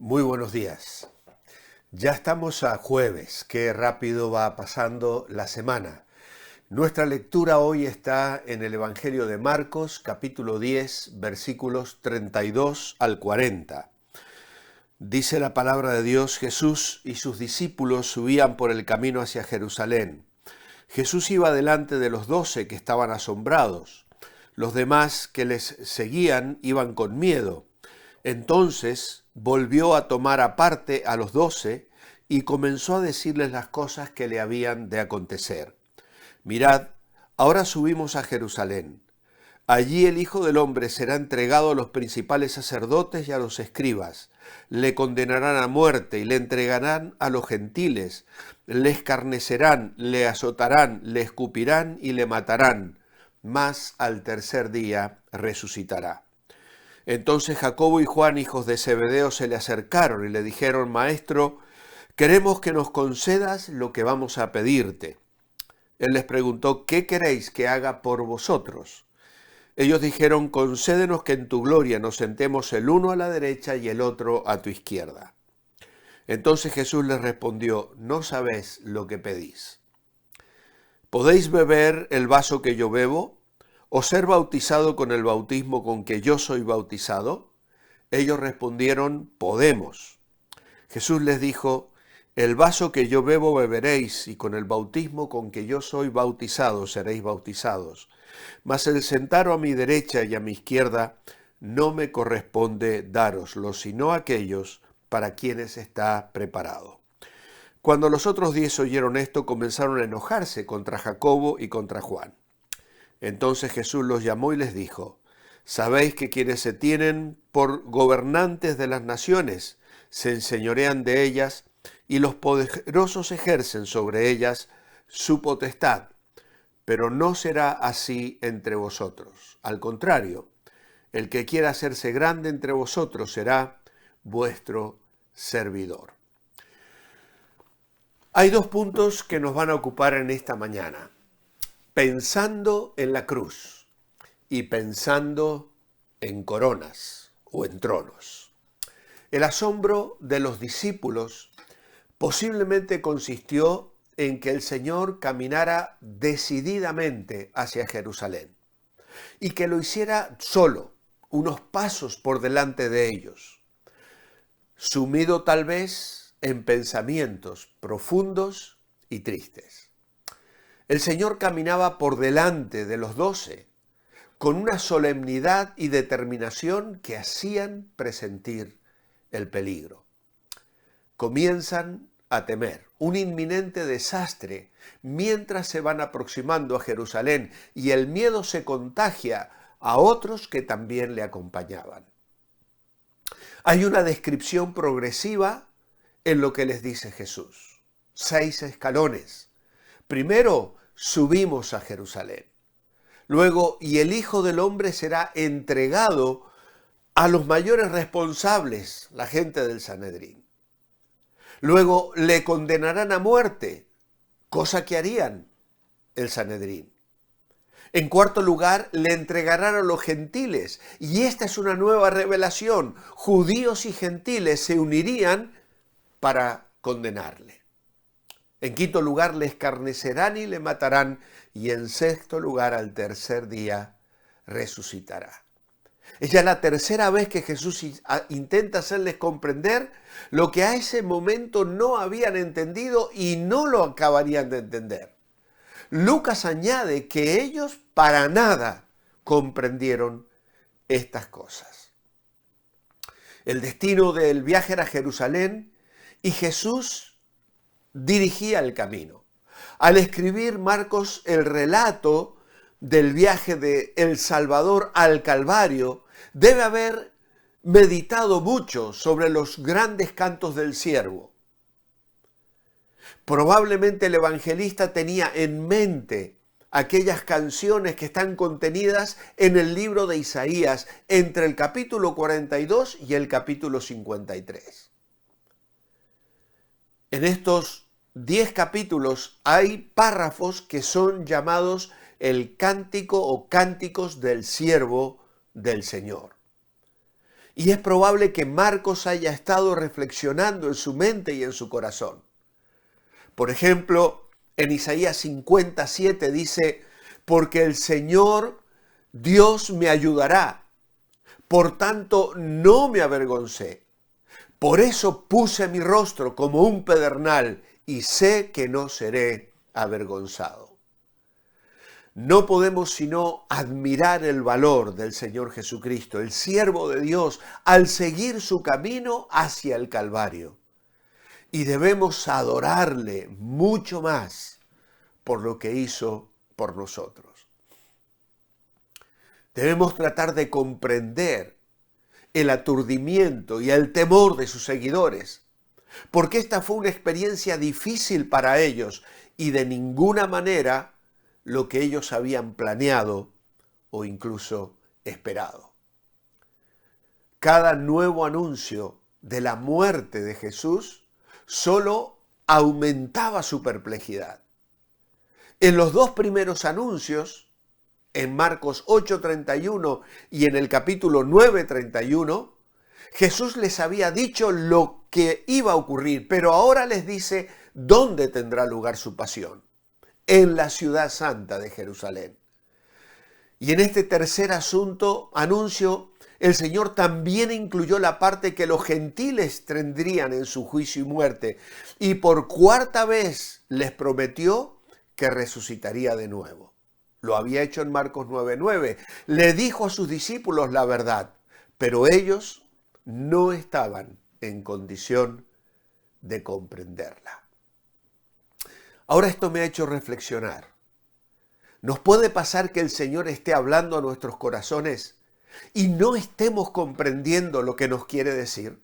Muy buenos días. Ya estamos a jueves, qué rápido va pasando la semana. Nuestra lectura hoy está en el Evangelio de Marcos, capítulo 10, versículos 32 al 40. Dice la palabra de Dios: Jesús y sus discípulos subían por el camino hacia Jerusalén. Jesús iba delante de los 12 que estaban asombrados. Los demás que les seguían iban con miedo. Entonces volvió a tomar aparte a los 12 y comenzó a decirles las cosas que le habían de acontecer. Mirad, ahora subimos a Jerusalén. Allí el Hijo del Hombre será entregado a los principales sacerdotes y a los escribas. Le condenarán a muerte y le entregarán a los gentiles. Le escarnecerán, le azotarán, le escupirán y le matarán. Mas al tercer día resucitará. Entonces Jacobo y Juan, hijos de Zebedeo, se le acercaron y le dijeron: Maestro, queremos que nos concedas lo que vamos a pedirte. Él les preguntó: ¿qué queréis que haga por vosotros? Ellos dijeron: concédenos que en tu gloria nos sentemos el uno a la derecha y el otro a tu izquierda. Entonces Jesús les respondió: no sabéis lo que pedís. ¿Podéis beber el vaso que yo bebo, o ser bautizado con el bautismo con que yo soy bautizado? Ellos respondieron: podemos. Jesús les dijo: el vaso que yo bebo beberéis, y con el bautismo con que yo soy bautizado seréis bautizados. Mas el sentaros a mi derecha y a mi izquierda no me corresponde dároslo, sino a aquellos para quienes está preparado. Cuando los otros 10 oyeron esto, comenzaron a enojarse contra Jacobo y contra Juan. Entonces Jesús los llamó y les dijo: ¿sabéis que quienes se tienen por gobernantes de las naciones se enseñorean de ellas, y los poderosos ejercen sobre ellas su potestad? Pero no será así entre vosotros. Al contrario, el que quiera hacerse grande entre vosotros será vuestro servidor. Hay dos puntos que nos van a ocupar en esta mañana: pensando en la cruz y pensando en coronas o en tronos. El asombro de los discípulos posiblemente consistió en que el Señor caminara decididamente hacia Jerusalén y que lo hiciera solo, unos pasos por delante de ellos, sumido tal vez en pensamientos profundos y tristes. El Señor caminaba por delante de los 12 con una solemnidad y determinación que hacían presentir el peligro. Comienzan a temer un inminente desastre mientras se van aproximando a Jerusalén, y el miedo se contagia a otros que también le acompañaban. Hay una descripción progresiva en lo que les dice Jesús. 6 escalones. Primero, subimos a Jerusalén. Luego, y el Hijo del Hombre será entregado a los mayores responsables, la gente del Sanedrín. Luego, le condenarán a muerte, cosa que harían el Sanedrín. En cuarto lugar, le entregarán a los gentiles. Y esta es una nueva revelación. Judíos y gentiles se unirían para condenarle. En quinto lugar, le escarnecerán y le matarán. Y en sexto lugar, al tercer día, resucitará. Es ya la tercera vez que Jesús intenta hacerles comprender lo que a ese momento no habían entendido y no lo acabarían de entender. Lucas añade que ellos para nada comprendieron estas cosas. El destino del viaje era Jerusalén y Jesús dirigía el camino. Al escribir Marcos el relato del viaje de El Salvador al Calvario, debe haber meditado mucho sobre los grandes cantos del siervo. Probablemente el evangelista tenía en mente aquellas canciones que están contenidas en el libro de Isaías entre el capítulo 42 y el capítulo 53. En estos 10 capítulos hay párrafos que son llamados el cántico o cánticos del siervo del Señor. Y es probable que Marcos haya estado reflexionando en su mente y en su corazón. Por ejemplo, en Isaías 57 dice, porque el Señor Dios me ayudará, por tanto no me avergoncé. Por eso puse mi rostro como un pedernal y sé que no seré avergonzado. No podemos sino admirar el valor del Señor Jesucristo, el siervo de Dios, al seguir su camino hacia el Calvario. Y debemos adorarle mucho más por lo que hizo por nosotros. Debemos tratar de comprender el aturdimiento y el temor de sus seguidores, porque esta fue una experiencia difícil para ellos y de ninguna manera lo que ellos habían planeado o incluso esperado. Cada nuevo anuncio de la muerte de Jesús solo aumentaba su perplejidad. En los dos primeros anuncios, en Marcos 8:31 y en el capítulo 9:31, Jesús les había dicho lo que iba a ocurrir, pero ahora les dice dónde tendrá lugar su pasión: en la ciudad santa de Jerusalén. Y en este tercer anuncio, el Señor también incluyó la parte que los gentiles tendrían en su juicio y muerte, y por cuarta vez les prometió que resucitaría de nuevo. Lo había hecho en Marcos 9:9. Le dijo a sus discípulos la verdad, pero ellos no estaban en condición de comprenderla. Ahora esto me ha hecho reflexionar. ¿Nos puede pasar que el Señor esté hablando a nuestros corazones y no estemos comprendiendo lo que nos quiere decir?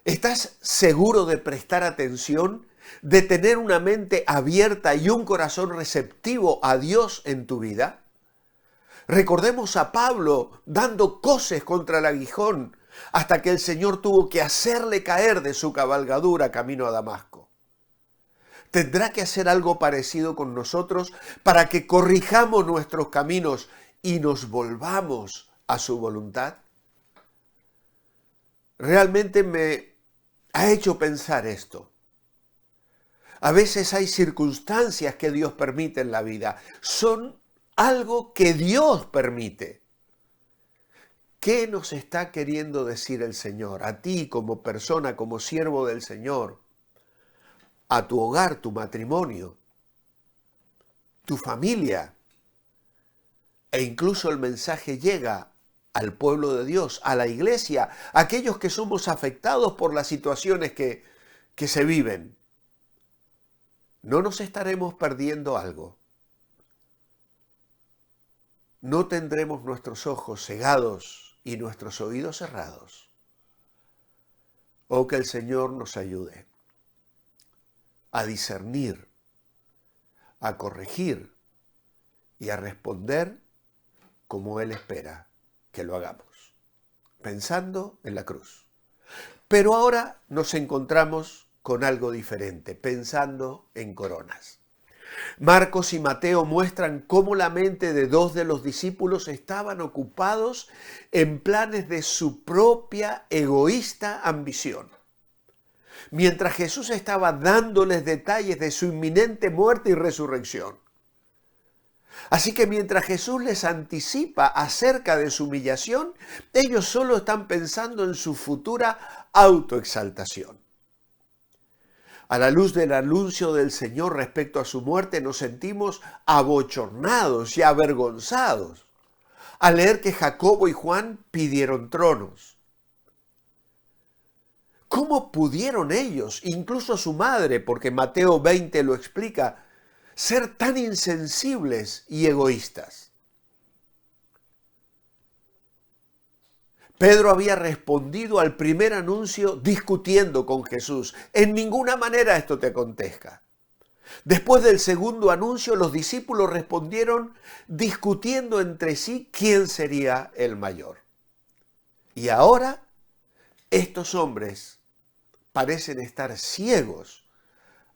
¿Estás seguro de prestar atención, de tener una mente abierta y un corazón receptivo a Dios en tu vida? Recordemos a Pablo dando coces contra el aguijón hasta que el Señor tuvo que hacerle caer de su cabalgadura camino a Damasco. ¿Tendrá que hacer algo parecido con nosotros para que corrijamos nuestros caminos y nos volvamos a su voluntad? Realmente me ha hecho pensar esto. A veces hay circunstancias que Dios permite en la vida. Son algo que Dios permite. ¿Qué nos está queriendo decir el Señor? A ti como persona, como siervo del Señor, a tu hogar, tu matrimonio, tu familia, e incluso el mensaje llega al pueblo de Dios, a la iglesia, a aquellos que somos afectados por las situaciones que se viven. ¿No nos estaremos perdiendo algo? ¿No tendremos nuestros ojos cegados y nuestros oídos cerrados? Oh, que el Señor nos ayude a discernir, a corregir y a responder como Él espera que lo hagamos, pensando en la cruz. Pero ahora nos encontramos con algo diferente, pensando en coronas. Marcos y Mateo muestran cómo la mente de dos de los discípulos estaban ocupados en planes de su propia egoísta ambición. Mientras Jesús estaba dándoles detalles de su inminente muerte y resurrección. Así que mientras Jesús les anticipa acerca de su humillación, ellos solo están pensando en su futura autoexaltación. A la luz del anuncio del Señor respecto a su muerte, nos sentimos abochornados y avergonzados al leer que Jacobo y Juan pidieron tronos. ¿Cómo pudieron ellos, incluso su madre, porque Mateo 20 lo explica, ser tan insensibles y egoístas? Pedro había respondido al primer anuncio discutiendo con Jesús. En ninguna manera esto te acontezca. Después del segundo anuncio, los discípulos respondieron discutiendo entre sí quién sería el mayor. Y ahora, estos hombres parecen estar ciegos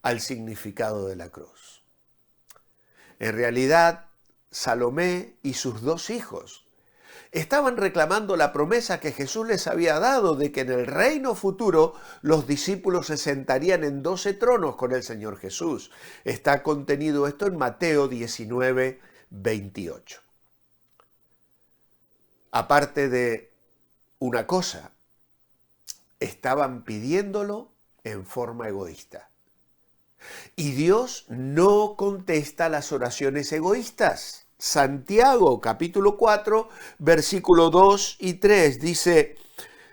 al significado de la cruz. En realidad, Salomé y sus dos hijos Estaban reclamando la promesa que Jesús les había dado de que en el reino futuro los discípulos se sentarían en 12 tronos con el Señor Jesús. Está contenido esto en Mateo 19, 28. Aparte de una cosa, estaban pidiéndolo en forma egoísta. Y Dios no contesta las oraciones egoístas. Santiago, capítulo 4, versículo 2 y 3, dice: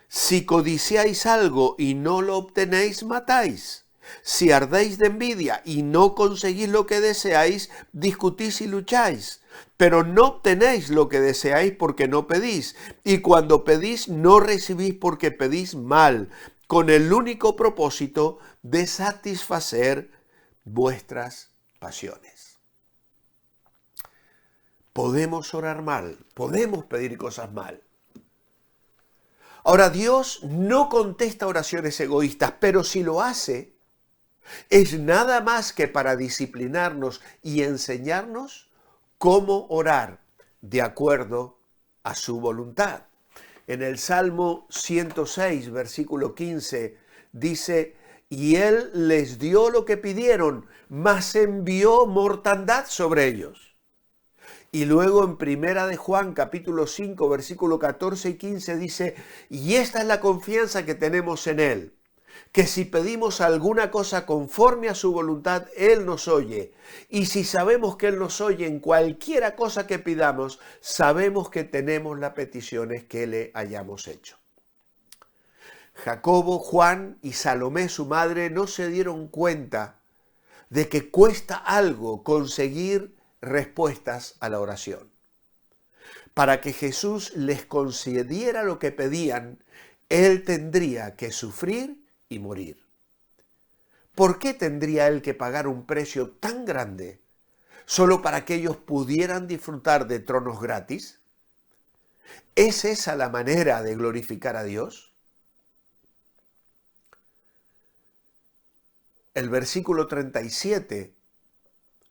si codiciáis algo y no lo obtenéis, matáis. Si ardéis de envidia y no conseguís lo que deseáis, discutís y lucháis. Pero no obtenéis lo que deseáis porque no pedís. Y cuando pedís, no recibís porque pedís mal, con el único propósito de satisfacer vuestras pasiones. Podemos orar mal, podemos pedir cosas mal. Ahora, Dios no contesta oraciones egoístas, pero si lo hace, es nada más que para disciplinarnos y enseñarnos cómo orar de acuerdo a su voluntad. En el Salmo 106, versículo 15, dice: y Él les dio lo que pidieron, mas envió mortandad sobre ellos. Y luego en Primera de Juan, capítulo 5, versículo 14 y 15 dice: y esta es la confianza que tenemos en Él, que si pedimos alguna cosa conforme a su voluntad, Él nos oye. Y si sabemos que Él nos oye en cualquiera cosa que pidamos, sabemos que tenemos las peticiones que le hayamos hecho. Jacobo, Juan y Salomé, su madre, no se dieron cuenta de que cuesta algo conseguir respuestas a la oración. Para que Jesús les concediera lo que pedían, Él tendría que sufrir y morir. ¿Por qué tendría Él que pagar un precio tan grande solo para que ellos pudieran disfrutar de tronos gratis? ¿Es esa la manera de glorificar a Dios? El versículo 37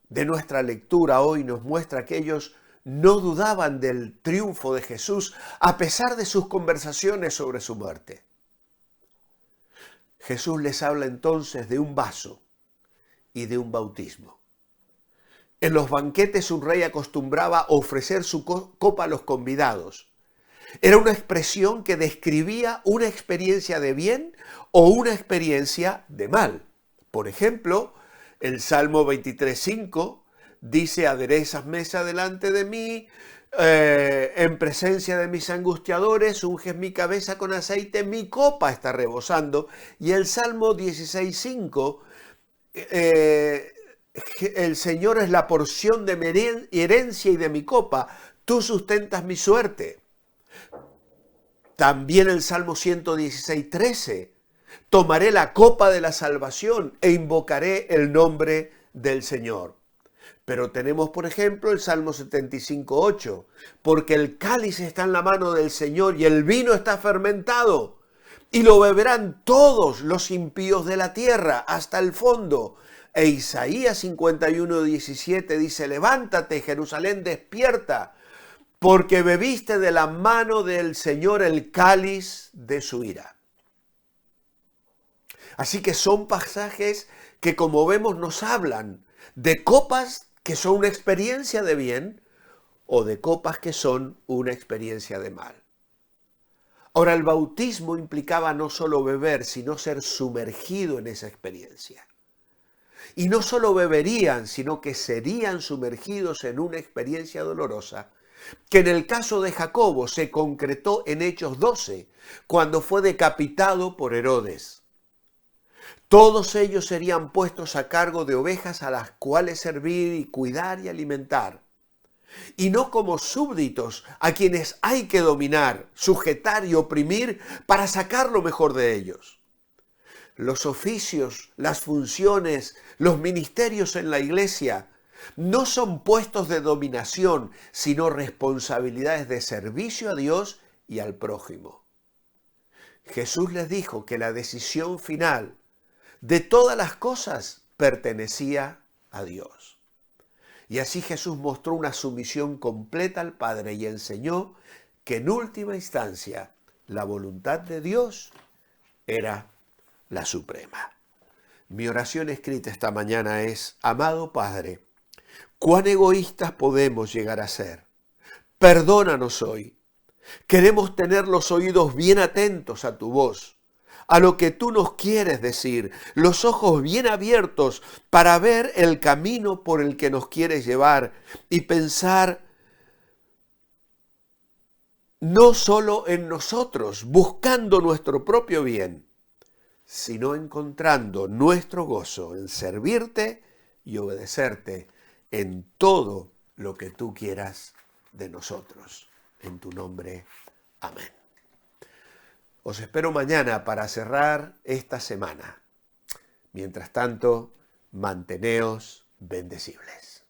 de nuestra lectura hoy nos muestra que ellos no dudaban del triunfo de Jesús a pesar de sus conversaciones sobre su muerte. Jesús les habla entonces de un vaso y de un bautismo. En los banquetes un rey acostumbraba ofrecer su copa a los convidados. Era una expresión que describía una experiencia de bien o una experiencia de mal. Por ejemplo, el Salmo 23:5 dice: aderezas mesa delante de mí, en presencia de mis angustiadores, unges mi cabeza con aceite, mi copa está rebosando. Y el Salmo 16:5, el Señor es la porción de mi herencia y de mi copa, tú sustentas mi suerte. También el Salmo 116:13, tomaré la copa de la salvación e invocaré el nombre del Señor. Pero tenemos, por ejemplo, el Salmo 75:8, porque el cáliz está en la mano del Señor y el vino está fermentado, y lo beberán todos los impíos de la tierra hasta el fondo. E Isaías 51:17 dice: levántate, Jerusalén, despierta, porque bebiste de la mano del Señor el cáliz de su ira. Así que son pasajes que, como vemos, nos hablan de copas que son una experiencia de bien o de copas que son una experiencia de mal. Ahora, el bautismo implicaba no solo beber, sino ser sumergido en esa experiencia. Y no solo beberían, sino que serían sumergidos en una experiencia dolorosa, que en el caso de Jacobo se concretó en Hechos 12, cuando fue decapitado por Herodes. Todos ellos serían puestos a cargo de ovejas a las cuales servir y cuidar y alimentar. Y no como súbditos a quienes hay que dominar, sujetar y oprimir para sacar lo mejor de ellos. Los oficios, las funciones, los ministerios en la iglesia no son puestos de dominación, sino responsabilidades de servicio a Dios y al prójimo. Jesús les dijo que la decisión final de todas las cosas pertenecía a Dios. Y así Jesús mostró una sumisión completa al Padre y enseñó que en última instancia la voluntad de Dios era la suprema. Mi oración escrita esta mañana es: amado Padre, cuán egoístas podemos llegar a ser. Perdónanos hoy. Queremos tener los oídos bien atentos a tu voz, a lo que tú nos quieres decir, los ojos bien abiertos para ver el camino por el que nos quieres llevar y pensar no solo en nosotros, buscando nuestro propio bien, sino encontrando nuestro gozo en servirte y obedecerte en todo lo que tú quieras de nosotros. En tu nombre, amén. Os espero mañana para cerrar esta semana. Mientras tanto, manteneos bendecibles.